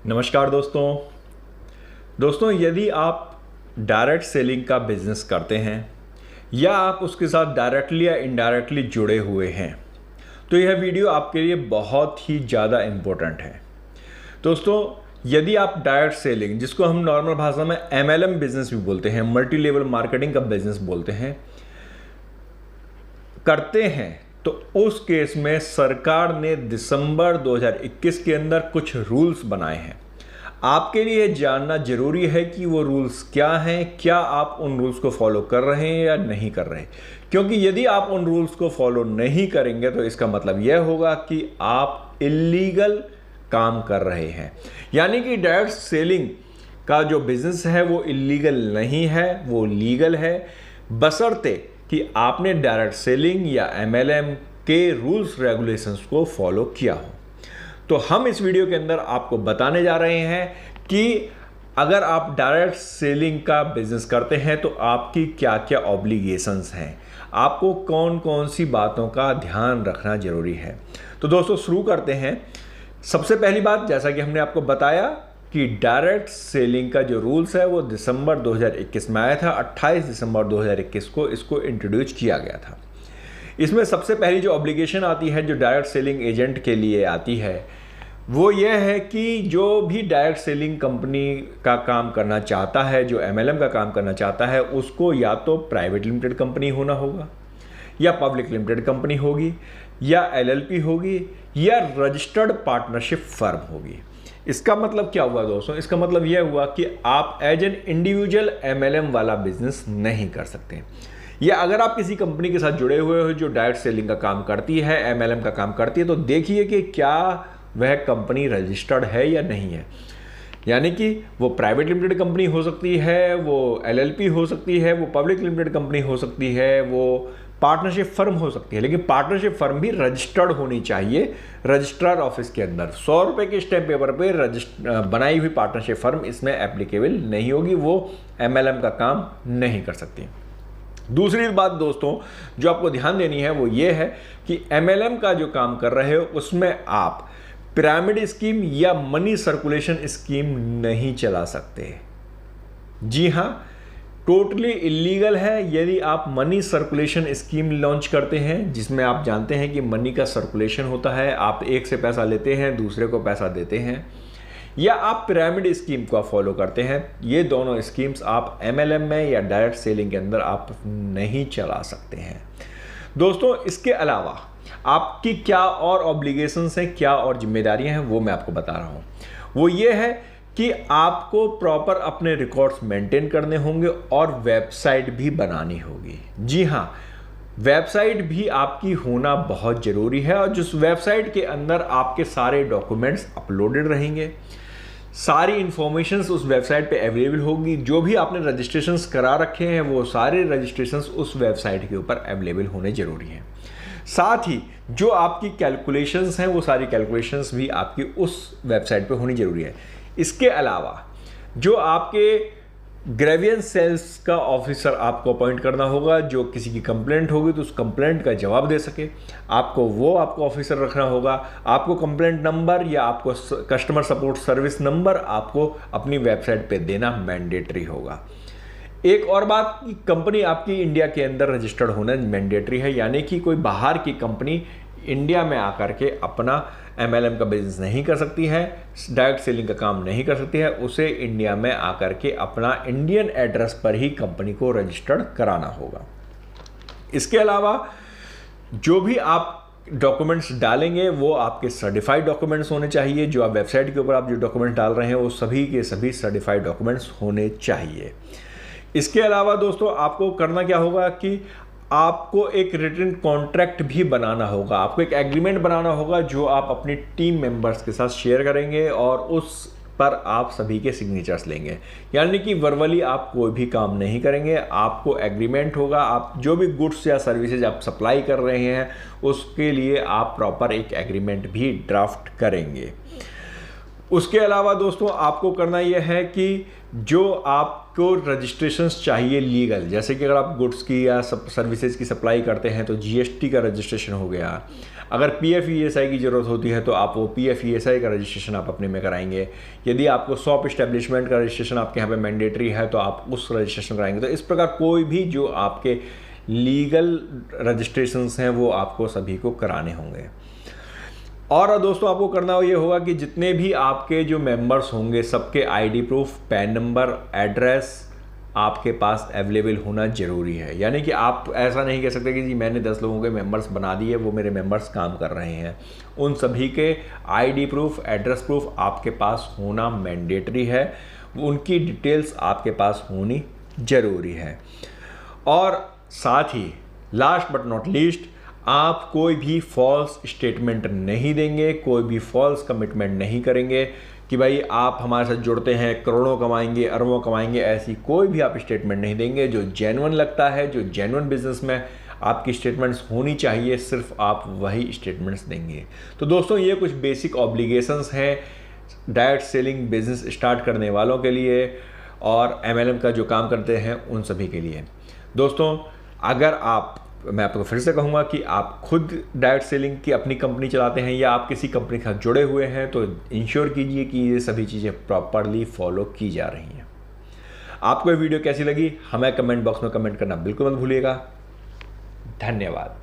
नमस्कार दोस्तों यदि आप डायरेक्ट सेलिंग का बिजनेस करते हैं या आप उसके साथ डायरेक्टली या इनडायरेक्टली जुड़े हुए हैं तो यह वीडियो आपके लिए बहुत ही ज़्यादा इम्पोर्टेंट है। दोस्तों, यदि आप डायरेक्ट सेलिंग, जिसको हम नॉर्मल भाषा में MLM बिजनेस भी बोलते हैं, मल्टी लेवल मार्केटिंग का बिजनेस बोलते हैं, करते हैं तो उस केस में सरकार ने दिसंबर 2021 के अंदर कुछ रूल्स बनाए हैं। आपके लिए जानना जरूरी है कि वो रूल्स क्या हैं, क्या आप उन रूल्स को फॉलो कर रहे हैं या नहीं कर रहे हैं। क्योंकि यदि आप उन रूल्स को फॉलो नहीं करेंगे तो इसका मतलब यह होगा कि आप इल्लीगल काम कर रहे हैं। यानी कि डायरेक्ट सेलिंग का जो बिजनेस है वो इल्लीगल नहीं है, वो लीगल है, बशर्ते कि आपने डायरेक्ट सेलिंग या MLM के रूल्स रेगुलेशंस को फॉलो किया हो। तो हम इस वीडियो के अंदर आपको बताने जा रहे हैं कि अगर आप डायरेक्ट सेलिंग का बिजनेस करते हैं तो आपकी क्या क्या ऑब्लिगेशंस हैं, आपको कौन कौन सी बातों का ध्यान रखना जरूरी है। तो दोस्तों शुरू करते हैं। सबसे पहली बात, जैसा कि हमने आपको बताया कि डायरेक्ट सेलिंग का जो रूल्स है वो दिसंबर 2021 में आया था। 28 दिसंबर 2021 को इसको इंट्रोड्यूस किया गया था। इसमें सबसे पहली जो ऑब्लिगेशन आती है, जो डायरेक्ट सेलिंग एजेंट के लिए आती है, वो ये है कि जो भी डायरेक्ट सेलिंग कंपनी का काम करना चाहता है, जो MLM का काम करना चाहता है, उसको या तो प्राइवेट लिमिटेड कंपनी होना होगा या पब्लिक लिमिटेड कंपनी होगी या LLP होगी या रजिस्टर्ड पार्टनरशिप फर्म होगी। इसका मतलब क्या हुआ दोस्तों? इसका मतलब यह हुआ कि आप एज एन इंडिविजुअल MLM वाला बिजनेस नहीं कर सकते। या अगर आप किसी कंपनी के साथ जुड़े हुए हो जो डायरेक्ट सेलिंग का काम करती है, MLM का काम करती है, तो देखिए कि क्या वह कंपनी रजिस्टर्ड है या नहीं है। यानी कि वो प्राइवेट लिमिटेड कंपनी हो सकती है, वो LLP हो सकती है, वो पब्लिक लिमिटेड कंपनी हो सकती है, वो पार्टनरशिप फर्म हो सकती है, लेकिन पार्टनरशिप फर्म भी रजिस्टर्ड होनी चाहिए रजिस्ट्रार ऑफिस के अंदर। 100 रुपये के स्टैम्प पेपर पे बनाई हुई पार्टनरशिप फर्म इसमें एप्लीकेबल नहीं होगी, वो MLM का काम नहीं कर सकती। दूसरी बात दोस्तों जो आपको ध्यान देनी है वो ये है कि MLM का जो काम कर रहे हो उसमें आप पिरामिड स्कीम या मनी सर्कुलेशन स्कीम नहीं चला सकते। जी हाँ, टोटली इलीगल है यदि आप मनी सर्कुलेशन स्कीम लॉन्च करते हैं, जिसमें आप जानते हैं कि मनी का सर्कुलेशन होता है, आप एक से पैसा लेते हैं, दूसरे को पैसा देते हैं, या आप पिरामिड स्कीम को फॉलो करते हैं। ये दोनों स्कीम्स आप MLM में या डायरेक्ट सेलिंग के अंदर आप नहीं चला सकते हैं। दोस्तों, इसके अलावा आपकी क्या और ऑब्लिगेशंस हैं, क्या और जिम्मेदारियां हैं, वो मैं आपको बता रहा हूँ। वो ये है कि आपको प्रॉपर अपने रिकॉर्ड्स मेंटेन करने होंगे और वेबसाइट भी बनानी होगी। जी हाँ, वेबसाइट भी आपकी होना बहुत ज़रूरी है और जिस वेबसाइट के अंदर आपके सारे डॉक्यूमेंट्स अपलोडेड रहेंगे, सारी इंफॉर्मेशंस उस वेबसाइट पे अवेलेबल होगी। जो भी आपने रजिस्ट्रेशंस करा रखे हैं वो सारे रजिस्ट्रेशंस उस वेबसाइट के ऊपर अवेलेबल होने ज़रूरी हैं। साथ ही जो आपकी कैलकुलेशंस हैं वो सारी कैलकुलेशंस भी आपकी उस वेबसाइट पे होनी ज़रूरी है। इसके अलावा जो आपके ग्रेवियंस सेल्स का ऑफिसर आपको अपॉइंट करना होगा, जो किसी की कंप्लेंट होगी तो उस कंप्लेंट का जवाब दे सके, आपको ऑफिसर रखना होगा। आपको कंप्लेंट नंबर या आपको कस्टमर सपोर्ट सर्विस नंबर आपको अपनी वेबसाइट पे देना मैंडेटरी होगा। एक और बात कि कंपनी आपकी इंडिया के अंदर रजिस्टर्ड होना मैंडेटरी है, यानी कि कोई बाहर की कंपनी इंडिया में आकर के अपना MLM का बिजनेस नहीं कर सकती है, डायरेक्ट सेलिंग का काम नहीं कर सकती है। उसे इंडिया में आकर के अपना इंडियन एड्रेस पर ही कंपनी को रजिस्टर्ड कराना होगा। इसके अलावा जो भी आप डॉक्यूमेंट्स डालेंगे वो आपके सर्टिफाइड डॉक्यूमेंट्स होने चाहिए। जो आप वेबसाइट के ऊपर आप जो डॉक्यूमेंट डाल रहे हैं वो सभी के सभी सर्टिफाइड डॉक्यूमेंट्स होने चाहिए। इसके अलावा दोस्तों आपको करना क्या होगा कि आपको एक रिटन कॉन्ट्रैक्ट भी बनाना होगा, आपको एक एग्रीमेंट बनाना होगा जो आप अपनी टीम मेंबर्स के साथ शेयर करेंगे और उस पर आप सभी के सिग्नेचर्स लेंगे। यानी कि वर्बली आप कोई भी काम नहीं करेंगे, आपको एग्रीमेंट होगा। आप जो भी गुड्स या सर्विसेज आप सप्लाई कर रहे हैं उसके लिए आप प्रॉपर एक एग्रीमेंट भी ड्राफ्ट करेंगे। उसके अलावा दोस्तों आपको करना यह है कि जो आपको रजिस्ट्रेशंस चाहिए लीगल, जैसे कि अगर आप गुड्स की या सर्विसेज की सप्लाई करते हैं तो GST का रजिस्ट्रेशन हो गया। अगर PF/ESI की ज़रूरत होती है तो आप वो PF/ESI का रजिस्ट्रेशन आप अपने में कराएंगे। यदि आपको शॉप इस्टेब्लिशमेंट का रजिस्ट्रेशन आपके यहाँ पे मैंडेटरी है तो आप उस रजिस्ट्रेशन कराएंगे। तो इस प्रकार कोई भी जो आपके लीगल रजिस्ट्रेशंस हैं वो आपको सभी को कराने होंगे। और दोस्तों आपको करना ये होगा कि जितने भी आपके जो मेंबर्स होंगे सबके ID proof, pan number, address आपके पास अवेलेबल होना ज़रूरी है। यानी कि आप ऐसा नहीं कह सकते कि जी मैंने 10 लोगों के मेंबर्स बना दिए, वो मेरे मेंबर्स काम कर रहे हैं। उन सभी के ID प्रूफ, एड्रेस प्रूफ आपके पास होना मैंडेटरी है, उनकी डिटेल्स आपके पास होनी ज़रूरी है। और साथ ही लास्ट बट नॉट लीस्ट, आप कोई भी फॉल्स स्टेटमेंट नहीं देंगे, कोई भी फॉल्स कमिटमेंट नहीं करेंगे कि भाई आप हमारे साथ जुड़ते हैं करोड़ों कमाएंगे, अरबों कमाएंगे, ऐसी कोई भी आप स्टेटमेंट नहीं देंगे। जो जेन्युइन लगता है, जो जेन्युइन बिजनेस में आपकी स्टेटमेंट्स होनी चाहिए, सिर्फ आप वही स्टेटमेंट्स देंगे। तो दोस्तों ये कुछ बेसिक ऑब्लिगेशंस हैं डायरेक्ट सेलिंग बिजनेस स्टार्ट करने वालों के लिए और MLM का जो काम करते हैं उन सभी के लिए। दोस्तों अगर मैं आपको फिर से कहूँगा कि आप खुद डायरेक्ट सेलिंग की अपनी कंपनी चलाते हैं या आप किसी कंपनी के साथ जुड़े हुए हैं तो इंश्योर कीजिए कि ये सभी चीज़ें प्रॉपरली फॉलो की जा रही हैं। आपको ये वीडियो कैसी लगी हमें कमेंट बॉक्स में कमेंट करना बिल्कुल मत भूलिएगा। धन्यवाद।